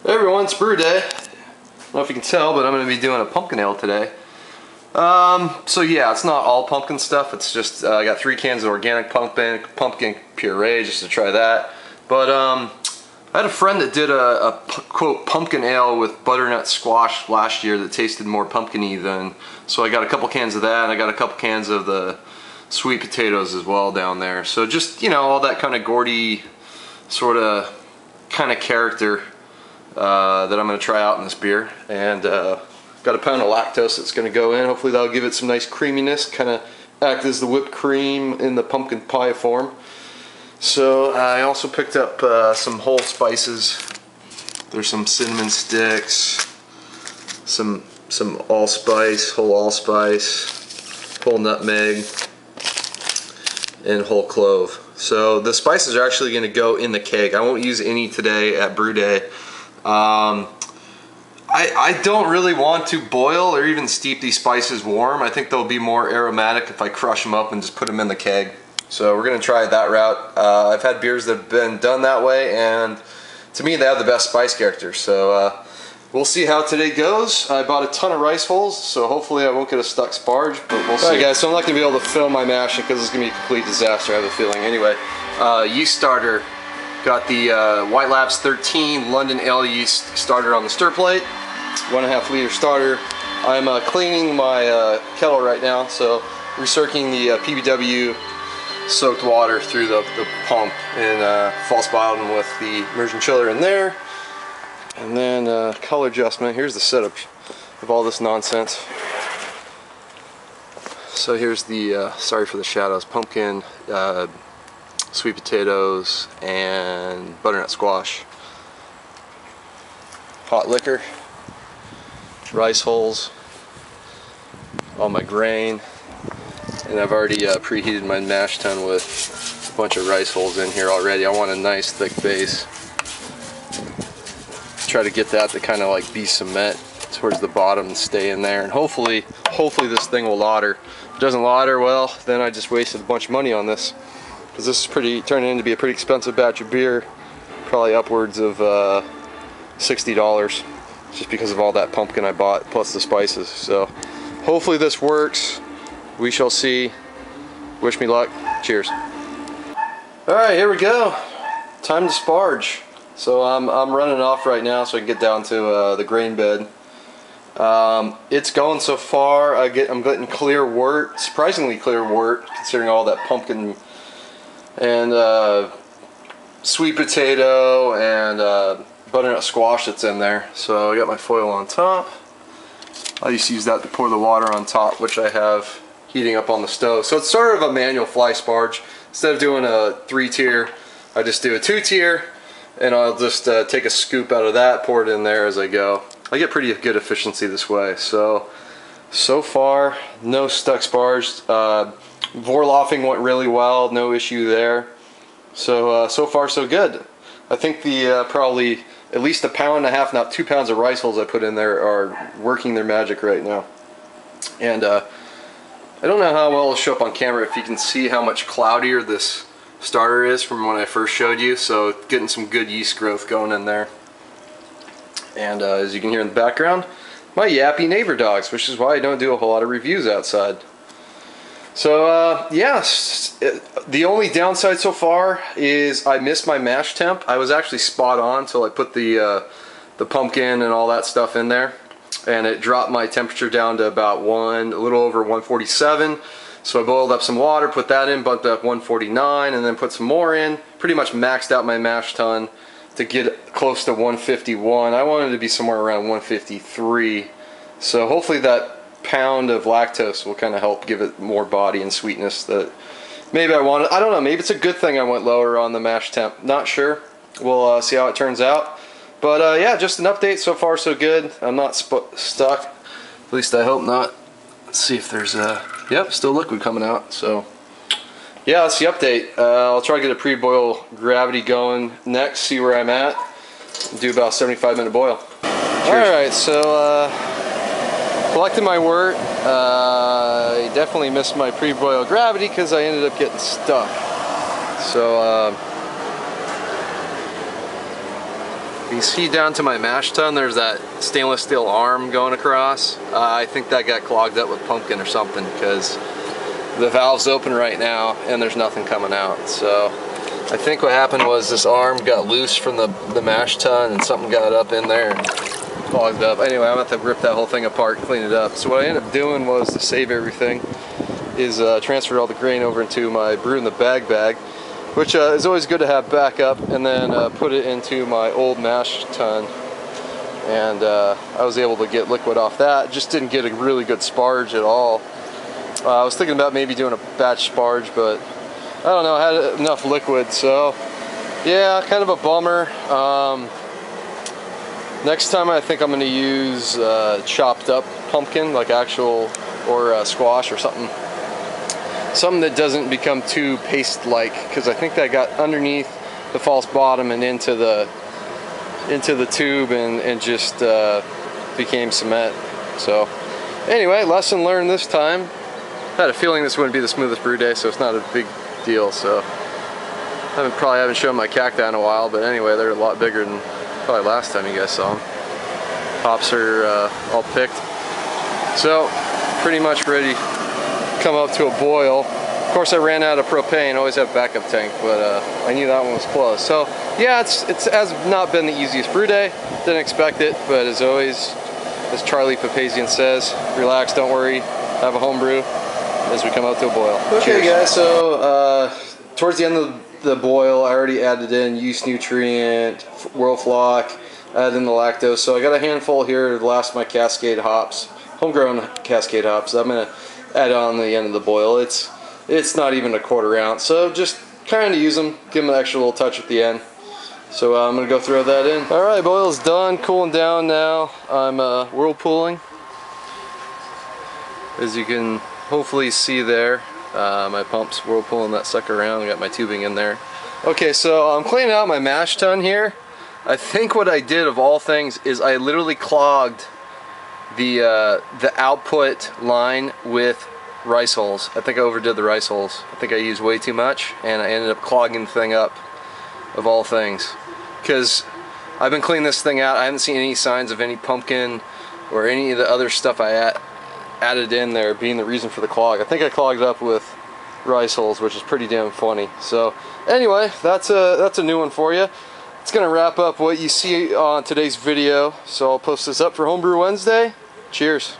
Hey everyone, it's Brewday. I don't know if you can tell, but I'm going to be doing a pumpkin ale today. So yeah, it's not all pumpkin stuff. It's just I got 3 cans of organic pumpkin puree just to try that. But I had a friend that did a quote pumpkin ale with butternut squash last year that tasted more pumpkin-y than. So I got a couple cans of that, and I got a couple cans of the sweet potatoes as well down there. So just, you know, all that kind of gourdy sort of kind of character that I'm going to try out in this beer. And got a pound of lactose that's going to go in. Hopefully that'll give it some nice creaminess, kind of act as the whipped cream in the pumpkin pie form. So I also picked up some whole spices. There's some cinnamon sticks, some allspice, whole allspice, whole nutmeg, and whole clove. So the spices are actually going to go in the keg. I won't use any today at Brewday. I don't really want to boil or even steep these spices warm. I think they'll be more aromatic if I crush them up and just put them in the keg. So we're going to try that route. I've had beers that have been done that way, and to me they have the best spice character. So we'll see how today goes. I bought a ton of rice hulls, so hopefully I won't get a stuck sparge, but we'll see. Alright guys, so I'm not going to be able to film my mashing because it's going to be a complete disaster, I have a feeling. Anyway, yeast starter. Got the White Labs 13 London Ale yeast starter on the stir plate. 1.5 liter starter. I'm cleaning my kettle right now, so recirculating the PBW soaked water through the pump and false bottom with the immersion chiller in there. And then color adjustment. Here's the setup of all this nonsense. So here's the, sorry for the shadows, pumpkin, sweet potatoes, and butternut squash. Hot liquor, rice hulls, all my grain, and I've already preheated my mash tun with a bunch of rice hulls in here already. I want a nice thick base. Try to get that to kind of like be cement towards the bottom and stay in there, and hopefully this thing will lauter. If it doesn't lauter, well, then I just wasted a bunch of money on this, because this is turning into be a pretty expensive batch of beer, probably upwards of $60, just because of all that pumpkin I bought plus the spices. So hopefully this works. We shall see. Wish me luck. Cheers. All right, here we go. Time to sparge. So I'm running off right now so I can get down to the grain bed. It's going so far. I'm getting clear wort, surprisingly clear wort, considering all that pumpkin and sweet potato and butternut squash that's in there. So I got my foil on top. I just use that to pour the water on top, which I have heating up on the stove. So it's sort of a manual fly sparge. Instead of doing a 3-tier, I just do a 2-tier, and I'll just take a scoop out of that, pour it in there as I go. I get pretty good efficiency this way. So far, no stuck sparge. Vorloffing went really well, no issue there. So far so good. I think the probably at least 1.5 pounds, not 2 pounds of rice hulls I put in there are working their magic right now. And I don't know how well it'll show up on camera if you can see how much cloudier this starter is from when I first showed you. So getting some good yeast growth going in there. And as you can hear in the background, my yappy neighbor dogs, which is why I don't do a whole lot of reviews outside. So yes, the only downside so far is I missed my mash temp. I was actually spot on until I put the pumpkin and all that stuff in there, and it dropped my temperature down to about a little over 147. So I boiled up some water, put that in, bumped up 149, and then put some more in. Pretty much maxed out my mash tun to get close to 151. I wanted to be somewhere around 153. So hopefully that pound of lactose will kind of help give it more body and sweetness that maybe I wanted. I don't know, maybe it's a good thing I went lower on the mash temp. Not sure. We'll see how it turns out. But yeah, just an update. So far so good. I'm not stuck. At least I hope not. Let's see if there's yep, still liquid coming out. So yeah, that's the update. I'll try to get a pre-boil gravity going next, see where I'm at. Do about a 75-minute boil. Alright, so collecting my wort. I definitely missed my pre-boil gravity because I ended up getting stuck. So You see down to my mash tun, there's that stainless steel arm going across. I think that got clogged up with pumpkin or something, because the valve's open right now and there's nothing coming out. So I think what happened was this arm got loose from the mash tun and something got up in there and clogged up. Anyway, I'm going to have to rip that whole thing apart and clean it up. So what I ended up doing was, to save everything, is transferred all the grain over into my brew in the bag, which is always good to have backup, and then put it into my old mash tun, and I was able to get liquid off that. Just didn't get a really good sparge at all. I was thinking about maybe doing a batch sparge, but I don't know, I had enough liquid, so yeah, kind of a bummer. Next time I think I'm going to use chopped up pumpkin, like actual, or squash or something that doesn't become too paste-like, because I think that got underneath the false bottom and into the tube and just became cement. So anyway, lesson learned this time. I had a feeling this wouldn't be the smoothest brew day, so it's not a big deal. So probably haven't shown my cacti in a while, but anyway, they're a lot bigger than probably last time you guys saw them. Hops are all picked, so pretty much ready come up to a boil. Of course, I ran out of propane. I always have a backup tank, but I knew that one was close. So yeah, it has not been the easiest brew day. Didn't expect it, but as always, as Charlie Papazian says, relax, don't worry, have a homebrew as we come up to a boil. Okay, cheers. Guys, so towards the end of the boil, I already added in yeast nutrient, Whirlfloc, added in the lactose. So I got a handful here to last my Cascade hops, homegrown Cascade hops. I'm gonna add on the end of the boil. It's not even a quarter ounce, so just kind of use them, give them an extra little touch at the end. So I'm gonna go throw that in. All right, boil's done, cooling down now. I'm whirlpooling, as you can hopefully see there. My pump's whirlpooling that sucker around. I got my tubing in there. Okay, so I'm cleaning out my mash tun here. I think what I did, of all things, is I literally clogged the output line with rice holes. I think I overdid the rice holes. I think I used way too much, and I ended up clogging the thing up, of all things. Because I've been cleaning this thing out, I haven't seen any signs of any pumpkin or any of the other stuff I added in there being the reason for the clog. I think I clogged it up with rice holes, which is pretty damn funny. So anyway, that's a new one for you. It's gonna wrap up what you see on today's video. So I'll post this up for Homebrew Wednesday. Cheers.